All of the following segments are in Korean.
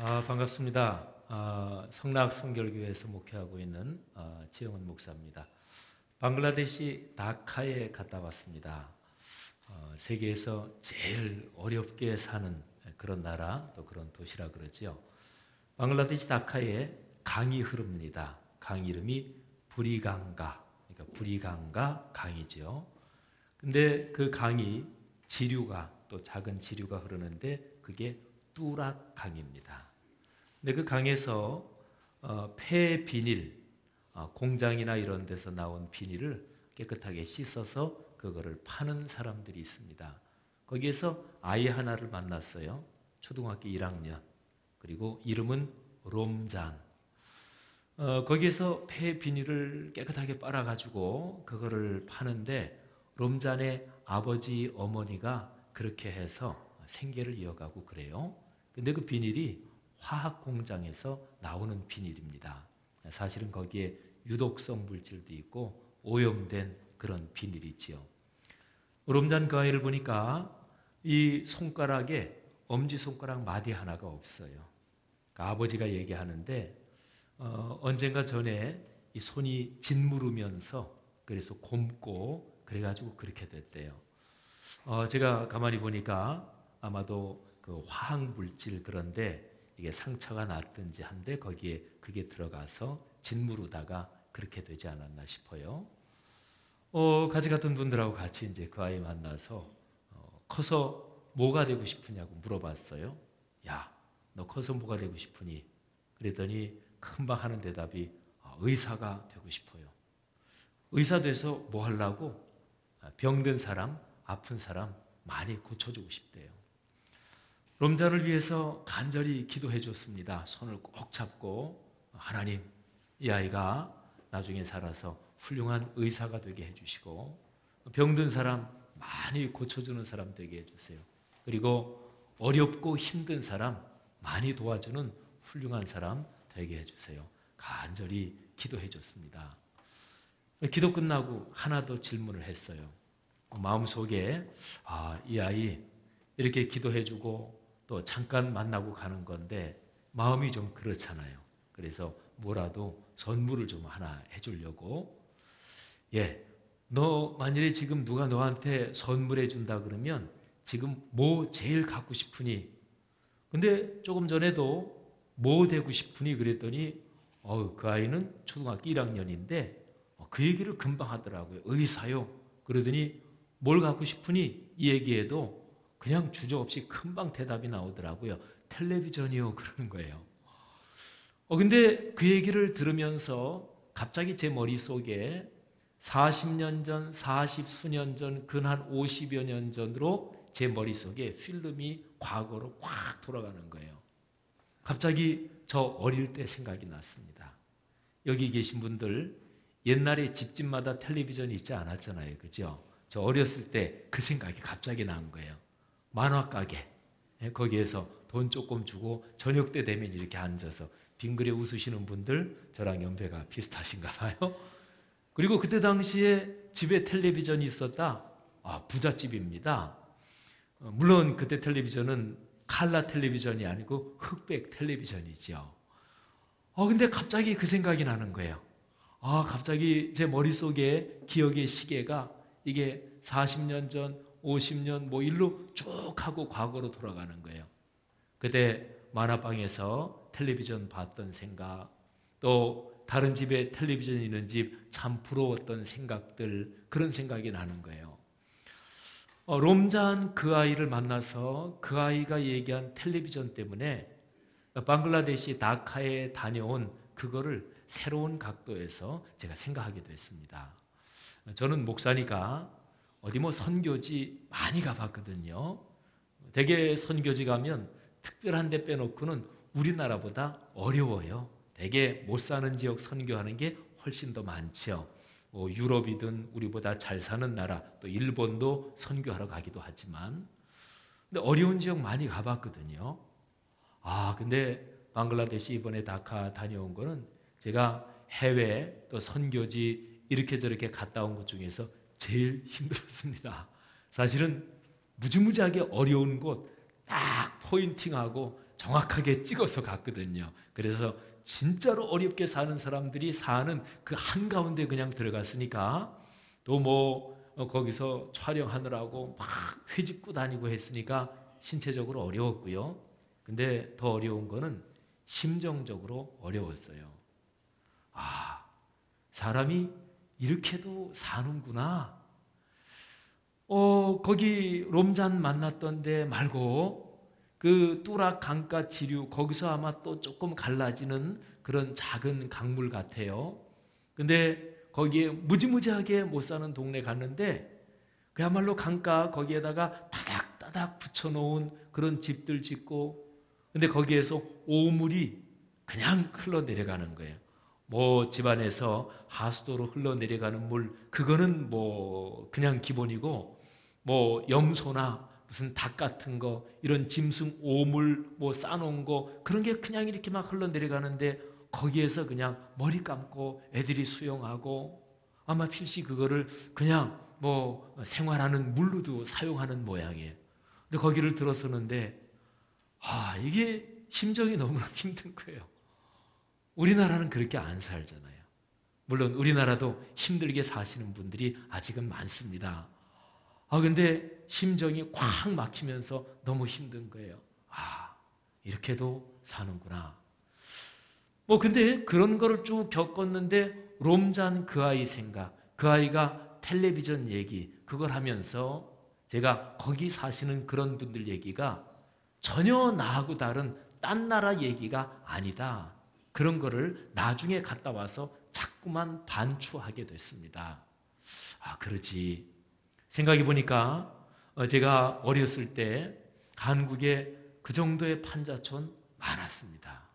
반갑습니다. 성락 성결교회에서 목회하고 있는 지영은 목사입니다. 방글라데시 다카에 갔다 왔습니다. 세계에서 제일 어렵게 사는 그런 나라, 또 그런 도시라 그러지요. 방글라데시 다카에 강이 흐릅니다. 강 이름이 부리강가, 그러니까 부리강가 강이죠. 근데 그 강이 지류가, 또 작은 지류가 흐르는데 그게 뚜락 강입니다. 근데 그 강에서 폐 비닐, 공장이나 이런 데서 나온 비닐을 깨끗하게 씻어서 그거를 파는 사람들이 있습니다. 거기에서 아이 하나를 만났어요. 초등학교 1학년. 그리고 이름은 롬잔. 거기에서 폐 비닐을 깨끗하게 빨아가지고 그거를 파는데 롬잔의 아버지, 어머니가 그렇게 해서 생계를 이어가고 그래요. 근데 그 비닐이 화학 공장에서 나오는 비닐입니다. 사실은 거기에 유독성 물질도 있고 오염된 그런 비닐이지요. 롬잔 그 아이를 보니까 이 손가락에 엄지손가락 마디 하나가 없어요. 그러니까 아버지가 얘기하는데 언젠가 전에 이 손이 짓무르면서 그래서 곪고 그래가지고 그렇게 됐대요. 제가 가만히 보니까 아마도 그 화학 물질 그런데 이게 상처가 났든지 한데 거기에 그게 들어가서 짓무르다가 그렇게 되지 않았나 싶어요. 같이 갔던 분들하고 같이 이제 그 아이 만나서 커서 뭐가 되고 싶으냐고 물어봤어요. 야, 너 커서 뭐가 되고 싶으니? 그랬더니 금방 하는 대답이 의사가 되고 싶어요. 의사 돼서 뭐 하려고? 병든 사람, 아픈 사람 많이 고쳐주고 싶대요. 롬잔을 위해서 간절히 기도해 줬습니다. 손을 꼭 잡고 하나님, 이 아이가 나중에 자라서 훌륭한 의사가 되게 해주시고 병든 사람 많이 고쳐주는 사람 되게 해주세요. 그리고 어렵고 힘든 사람 많이 도와주는 훌륭한 사람 되게 해주세요. 간절히 기도해 줬습니다. 기도 끝나고 하나 더 질문을 했어요. 마음속에 이 아이 이렇게 기도해주고 또 잠깐 만나고 가는 건데 마음이 좀 그렇잖아요. 그래서 뭐라도 선물을 좀 하나 해주려고 너 만일에 지금 누가 너한테 선물해 준다 그러면 지금 뭐 제일 갖고 싶으니? 근데 조금 전에도 뭐 되고 싶으니? 그랬더니 그 아이는 초등학교 1학년인데 그 얘기를 금방 하더라고요. 의사요. 그러더니 뭘 갖고 싶으니? 이 얘기해도 그냥 주저없이 금방 대답이 나오더라고요. 텔레비전이요. 그러는 거예요. 근데 그 얘기를 들으면서 갑자기 제 머릿속에 40년 전, 40 수년 전, 근 한 50여 년 전으로 제 머릿속에 필름이 과거로 확 돌아가는 거예요. 갑자기 저 어릴 때 생각이 났습니다. 여기 계신 분들 옛날에 집집마다 텔레비전이 있지 않았잖아요. 그죠? 저 어렸을 때 그 생각이 갑자기 난 거예요. 만화 가게. 거기에서 돈 조금 주고 저녁 때 되면 이렇게 앉아서 빙그레 웃으시는 분들 저랑 연배가 비슷하신가 봐요. 그리고 그때 당시에 집에 텔레비전이 있었다. 부잣집입니다. 물론 그때 텔레비전은 칼라 텔레비전이 아니고 흑백 텔레비전이죠. 근데 갑자기 그 생각이 나는 거예요. 갑자기 제 머릿속에 기억의 시계가 이게 40년 전, 50년 뭐 일로 쭉 하고 과거로 돌아가는 거예요. 그때 만화방에서 텔레비전 봤던 생각, 또 다른 집에 텔레비전이 있는 집 참 부러웠던 생각들, 그런 생각이 나는 거예요. 롬잔 그 아이를 만나서 그 아이가 얘기한 텔레비전 때문에 방글라데시 다카에 다녀온 그거를 새로운 각도에서 제가 생각하게 됐습니다. 저는 목사니까 어디 뭐 선교지 많이 가봤거든요. 대개 선교지 가면 특별한 데 빼놓고는 우리나라보다 어려워요. 대개 못 사는 지역 선교하는 게 훨씬 더 많죠. 유럽이든 우리보다 잘 사는 나라, 또 일본도 선교하러 가기도 하지만, 근데 어려운 지역 많이 가봤거든요. 근데 방글라데시 이번에 다카 다녀온 거는 제가 해외 또 선교지 이렇게 저렇게 갔다 온 것 중에서 제일 힘들었습니다. 사실은 무지무지하게 어려운 곳 딱 포인팅하고 정확하게 찍어서 갔거든요. 그래서 진짜로 어렵게 사는 사람들이 사는 그 한가운데 그냥 들어갔으니까 또 거기서 촬영하느라고 막 회집고 다니고 했으니까 신체적으로 어려웠고요. 근데 더 어려운 거는 심정적으로 어려웠어요. 아, 사람이 이렇게도 사는구나. 거기 롬잔 만났던 데 말고 그 뚜락 강가 지류 거기서 아마 또 조금 갈라지는 그런 작은 강물 같아요. 근데 거기에 무지무지하게 못 사는 동네 갔는데 그야말로 강가 거기에다가 다닥다닥 붙여놓은 그런 집들 짓고 근데 거기에서 오물이 그냥 흘러내려가는 거예요. 집안에서 하수도로 흘러내려가는 물 그거는 그냥 기본이고 염소나 무슨 닭 같은 거 이런 짐승 오물 싸놓은 거 그런 게 그냥 이렇게 막 흘러내려가는데 거기에서 그냥 머리 감고 애들이 수영하고 아마 필시 그거를 그냥 생활하는 물로도 사용하는 모양이에요. 근데 거기를 들어서는데 이게 심정이 너무 힘든 거예요. 우리나라는 그렇게 안 살잖아요. 물론 우리나라도 힘들게 사시는 분들이 아직은 많습니다. 근데 심정이 꽉 막히면서 너무 힘든 거예요. 이렇게도 사는구나. 근데 그런 거를 쭉 겪었는데 롬잔 그 아이 생각, 그 아이가 텔레비전 얘기 그걸 하면서 제가 거기 사시는 그런 분들 얘기가 전혀 나하고 다른 딴 나라 얘기가 아니다. 그런 거를 나중에 갔다 와서 자꾸만 반추하게 됐습니다. 그러지. 생각해 보니까 제가 어렸을 때 한국에 그 정도의 판자촌 많았습니다.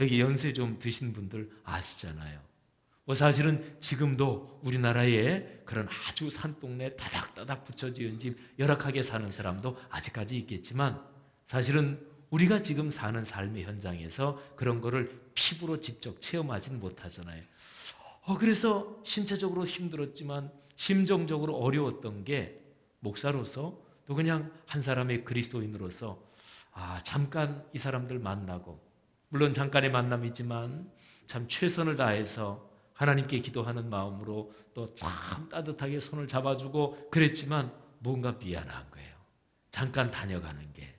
여기 연세 좀 드신 분들 아시잖아요. 사실은 지금도 우리나라에 그런 아주 산동네 다닥다닥 붙여지은 집 열악하게 사는 사람도 아직까지 있겠지만 사실은 우리가 지금 사는 삶의 현장에서 그런 거를 피부로 직접 체험하지는 못하잖아요. 그래서 신체적으로 힘들었지만 심정적으로 어려웠던 게 목사로서 또 그냥 한 사람의 그리스도인으로서 잠깐 이 사람들 만나고 물론 잠깐의 만남이지만 참 최선을 다해서 하나님께 기도하는 마음으로 또 참 따뜻하게 손을 잡아주고 그랬지만 뭔가 미안한 거예요. 잠깐 다녀가는 게.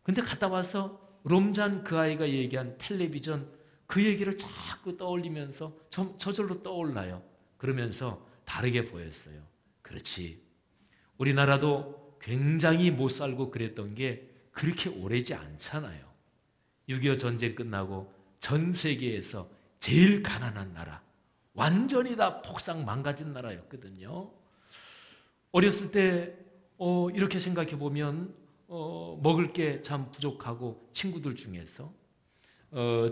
근데 갔다 와서 롬잔 그 아이가 얘기한 텔레비전 그 얘기를 자꾸 떠올리면서 저절로 떠올라요. 그러면서 다르게 보였어요. 그렇지. 우리나라도 굉장히 못 살고 그랬던 게 그렇게 오래지 않잖아요. 6.25 전쟁 끝나고 전 세계에서 제일 가난한 나라, 완전히 다 폭삭 망가진 나라였거든요. 어렸을 때 이렇게 생각해 보면 먹을 게 참 부족하고 친구들 중에서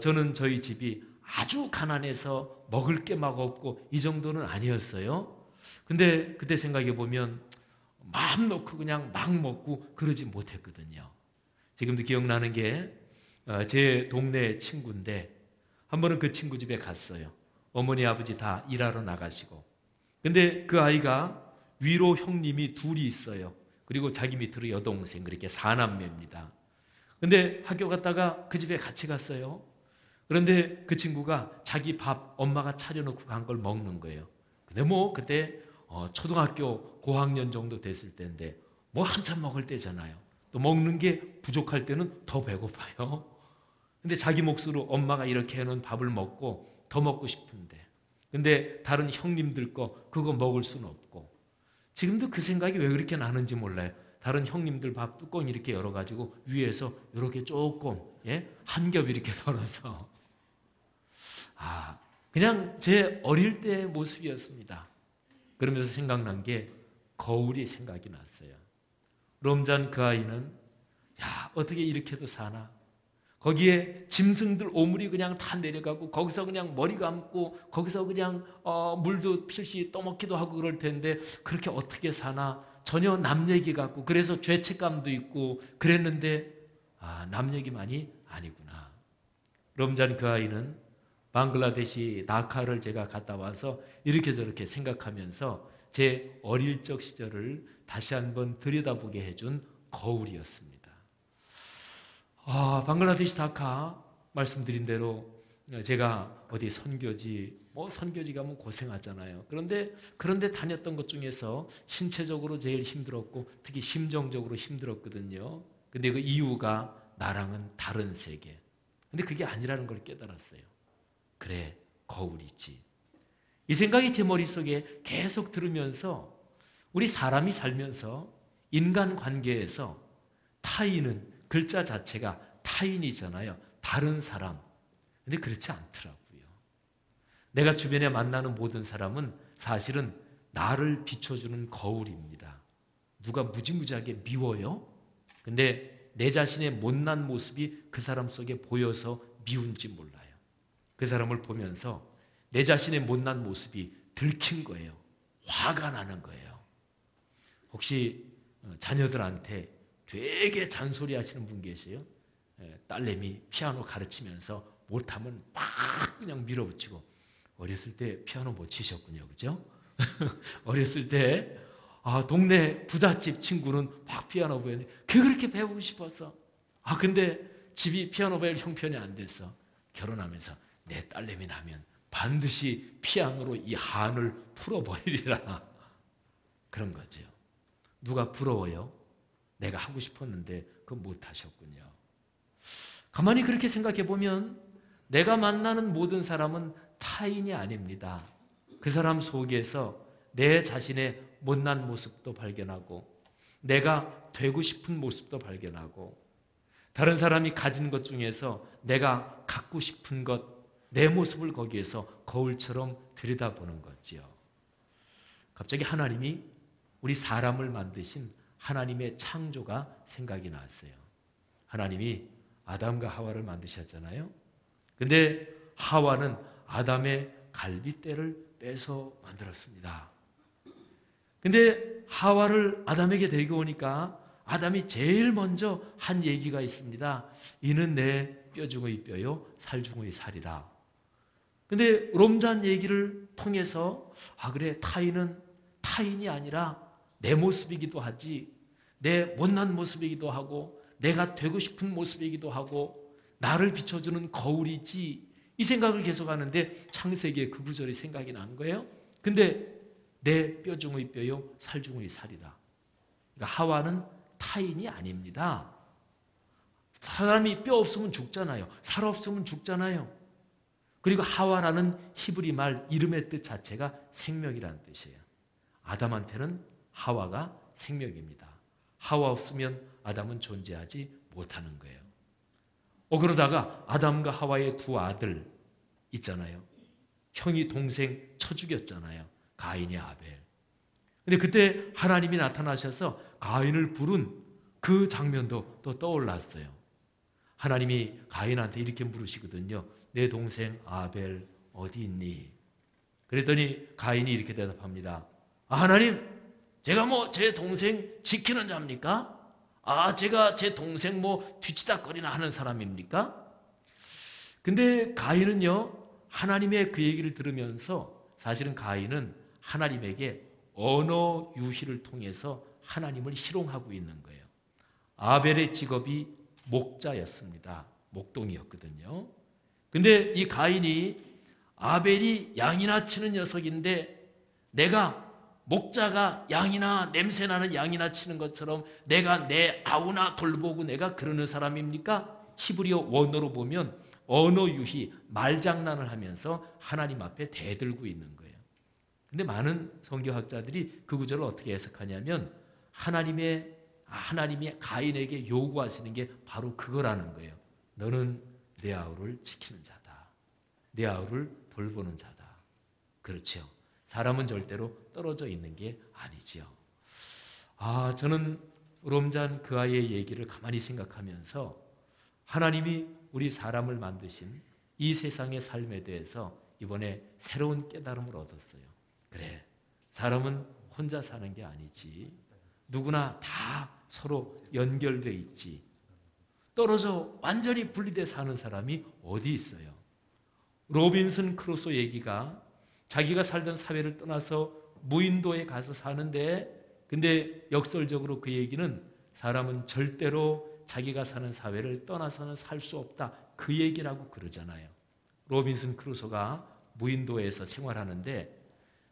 저는 저희 집이 아주 가난해서 먹을 게 막 없고 이 정도는 아니었어요. 근데 그때 생각해 보면 마음 놓고 그냥 막 먹고 그러지 못했거든요. 지금도 기억나는 게 제 동네 친구인데 한 번은 그 친구 집에 갔어요. 어머니 아버지 다 일하러 나가시고 근데 그 아이가 위로 형님이 둘이 있어요. 그리고 자기 밑으로 여동생 그렇게 4남매입니다. 근데 학교 갔다가 그 집에 같이 갔어요. 그런데 그 친구가 자기 밥 엄마가 차려놓고 간 걸 먹는 거예요. 근데 그때 초등학교 고학년 정도 됐을 때인데 한참 먹을 때잖아요. 또 먹는 게 부족할 때는 더 배고파요. 근데 자기 몫으로 엄마가 이렇게 해놓은 밥을 먹고 더 먹고 싶은데 근데 다른 형님들 거 그거 먹을 수는 없고 지금도 그 생각이 왜 그렇게 나는지 몰라요. 다른 형님들 밥 뚜껑 이렇게 열어가지고 위에서 이렇게 조금 한 겹 이렇게 덜어서 그냥 제 어릴 때의 모습이었습니다. 그러면서 생각난 게 거울이 생각이 났어요. 롬잔 그 아이는 어떻게 이렇게도 사나 거기에 짐승들 오물이 그냥 다 내려가고 거기서 그냥 머리 감고 거기서 그냥 물도 필시 떠먹기도 하고 그럴 텐데 그렇게 어떻게 사나 전혀 남 얘기 같고 그래서 죄책감도 있고 그랬는데 남 얘기만이 아니구나. 롬잔 그 아이는 방글라데시 다카를 제가 갔다 와서 이렇게 저렇게 생각하면서 제 어릴 적 시절을 다시 한번 들여다보게 해준 거울이었습니다. 방글라데시 다카 말씀드린 대로 제가 어디 선교지, 선교지 가면 고생하잖아요. 그런데 다녔던 것 중에서 신체적으로 제일 힘들었고 특히 심정적으로 힘들었거든요. 근데 그 이유가 나랑은 다른 세계. 근데 그게 아니라는 걸 깨달았어요. 그래, 거울이지. 이 생각이 제 머릿속에 계속 들으면서 우리 사람이 살면서 인간관계에서 타인은 글자 자체가 타인이잖아요. 다른 사람. 근데 그렇지 않더라고요. 내가 주변에 만나는 모든 사람은 사실은 나를 비춰주는 거울입니다. 누가 무지무지하게 미워요? 근데 내 자신의 못난 모습이 그 사람 속에 보여서 미운지 몰라요. 그 사람을 보면서 내 자신의 못난 모습이 들킨 거예요. 화가 나는 거예요. 혹시 자녀들한테 되게 잔소리 하시는 분 계세요? 딸내미 피아노 가르치면서 못하면 막 그냥 밀어붙이고, 어렸을 때 피아노 못 치셨군요. 그죠? 어렸을 때 동네 부잣집 친구는 막 피아노 배우는데 그렇게 배우고 싶어서, 근데 집이 피아노 배울 형편이 안 돼서 결혼하면서 내 딸내미 나면 반드시 피아노로 이 한을 풀어버리리라. 그런 거죠. 누가 부러워요? 내가 하고 싶었는데 그건 못하셨군요. 가만히 그렇게 생각해 보면 내가 만나는 모든 사람은 타인이 아닙니다. 그 사람 속에서 내 자신의 못난 모습도 발견하고 내가 되고 싶은 모습도 발견하고 다른 사람이 가진 것 중에서 내가 갖고 싶은 것, 내 모습을 거기에서 거울처럼 들여다보는 거지요. 갑자기 하나님이 우리 사람을 만드신 하나님의 창조가 생각이 났어요. 하나님이 아담과 하와를 만드셨잖아요. 근데 하와는 아담의 갈빗대를 빼서 만들었습니다. 근데 하와를 아담에게 데리고 오니까 아담이 제일 먼저 한 얘기가 있습니다. 이는 내 뼈 중의 뼈요 살 중의 살이라. 근데 롬잔 얘기를 통해서 그래, 타인은 타인이 아니라 내 모습이기도 하지, 내 못난 모습이기도 하고 내가 되고 싶은 모습이기도 하고 나를 비춰주는 거울이지, 이 생각을 계속하는데 창세기에 그 구절이 생각이 난 거예요. 근데 내 뼈 중의 뼈요 살 중의 살이다. 그러니까 하와는 타인이 아닙니다. 사람이 뼈 없으면 죽잖아요. 살 없으면 죽잖아요. 그리고 하와라는 히브리 말 이름의 뜻 자체가 생명이라는 뜻이에요. 아담한테는 하와가 생명입니다. 하와 없으면 아담은 존재하지 못하는 거예요. 그러다가 아담과 하와의 두 아들 있잖아요. 형이 동생 쳐 죽였잖아요. 가인이 아벨. 근데 그때 하나님이 나타나셔서 가인을 부른 그 장면도 또 떠올랐어요. 하나님이 가인한테 이렇게 물으시거든요. 내 동생 아벨 어디 있니? 그랬더니 가인이 이렇게 대답합니다. 하나님, 제가 제 동생 지키는 자입니까? 제가 제 동생 뒤치다거리나 하는 사람입니까? 근데 가인은요, 하나님의 그 얘기를 들으면서 사실은 가인은 하나님에게 언어 유희를 통해서 하나님을 희롱하고 있는 거예요. 아벨의 직업이 목자였습니다. 목동이었거든요. 근데 이 가인이 아벨이 양이나 치는 녀석인데 내가 목자가 양이나 냄새나는 양이나 치는 것처럼 내가 내 아우나 돌보고 내가 그러는 사람입니까? 히브리어 원어로 보면 언어 유희, 말장난을 하면서 하나님 앞에 대들고 있는 거예요. 근데 많은 성경학자들이 그 구절을 어떻게 해석하냐면 하나님이 가인에게 요구하시는 게 바로 그거라는 거예요. 너는 내 아우를 지키는 자다. 내 아우를 돌보는 자다. 그렇죠. 사람은 절대로 떨어져 있는 게 아니지요. 저는 롬잔 그 아이의 얘기를 가만히 생각하면서 하나님이 우리 사람을 만드신 이 세상의 삶에 대해서 이번에 새로운 깨달음을 얻었어요. 그래, 사람은 혼자 사는 게 아니지. 누구나 다 서로 연결돼 있지. 떨어져 완전히 분리돼 사는 사람이 어디 있어요? 로빈슨 크루소 얘기가 자기가 살던 사회를 떠나서 무인도에 가서 사는데, 근데 역설적으로 그 얘기는 사람은 절대로 자기가 사는 사회를 떠나서는 살 수 없다. 그 얘기라고 그러잖아요. 로빈슨 크루소가 무인도에서 생활하는데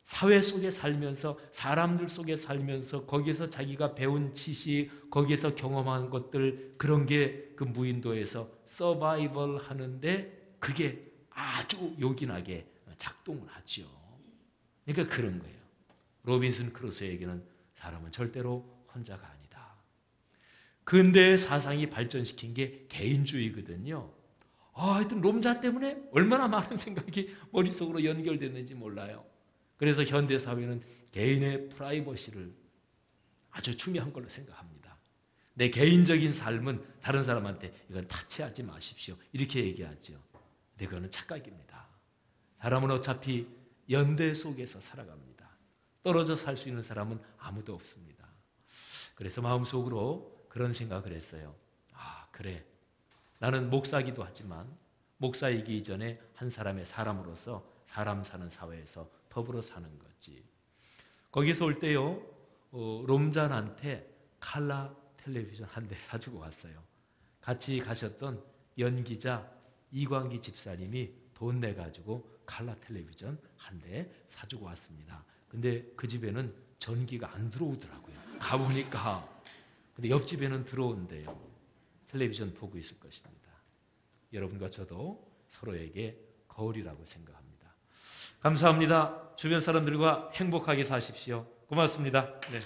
사회 속에 살면서 사람들 속에 살면서 거기에서 자기가 배운 지식, 거기에서 경험한 것들 그런 게 그 무인도에서 서바이벌 하는데 그게 아주 요긴하게 작동을 하죠. 그러니까 그런 거예요. 로빈슨 크루소에게는 사람은 절대로 혼자가 아니다. 근대의 사상이 발전시킨 게 개인주의거든요. 하여튼 롬자 때문에 얼마나 많은 생각이 머릿속으로 연결됐는지 몰라요. 그래서 현대사회는 개인의 프라이버시를 아주 중요한 걸로 생각합니다. 내 개인적인 삶은 다른 사람한테 이건 타치하지 마십시오. 이렇게 얘기하죠. 근데 그거는 착각입니다. 사람은 어차피 연대 속에서 살아갑니다. 떨어져 살 수 있는 사람은 아무도 없습니다. 그래서 마음속으로 그런 생각을 했어요. 그래. 나는 목사기도 하지만 목사이기 이전에 한 사람의 사람으로서 사람 사는 사회에서 더불어 사는 거지. 거기서 올 때요, 롬잔한테 칼라 텔레비전 한 대 사주고 왔어요. 같이 가셨던 연기자 이광기 집사님이 돈 내가지고 칼라 텔레비전 한 대 사주고 왔습니다. 근데 그 집에는 전기가 안 들어오더라고요. 가보니까. 근데 옆집에는 들어온대요. 텔레비전 보고 있을 것입니다. 여러분과 저도 서로에게 거울이라고 생각합니다. 감사합니다. 주변 사람들과 행복하게 사십시오. 고맙습니다. 네.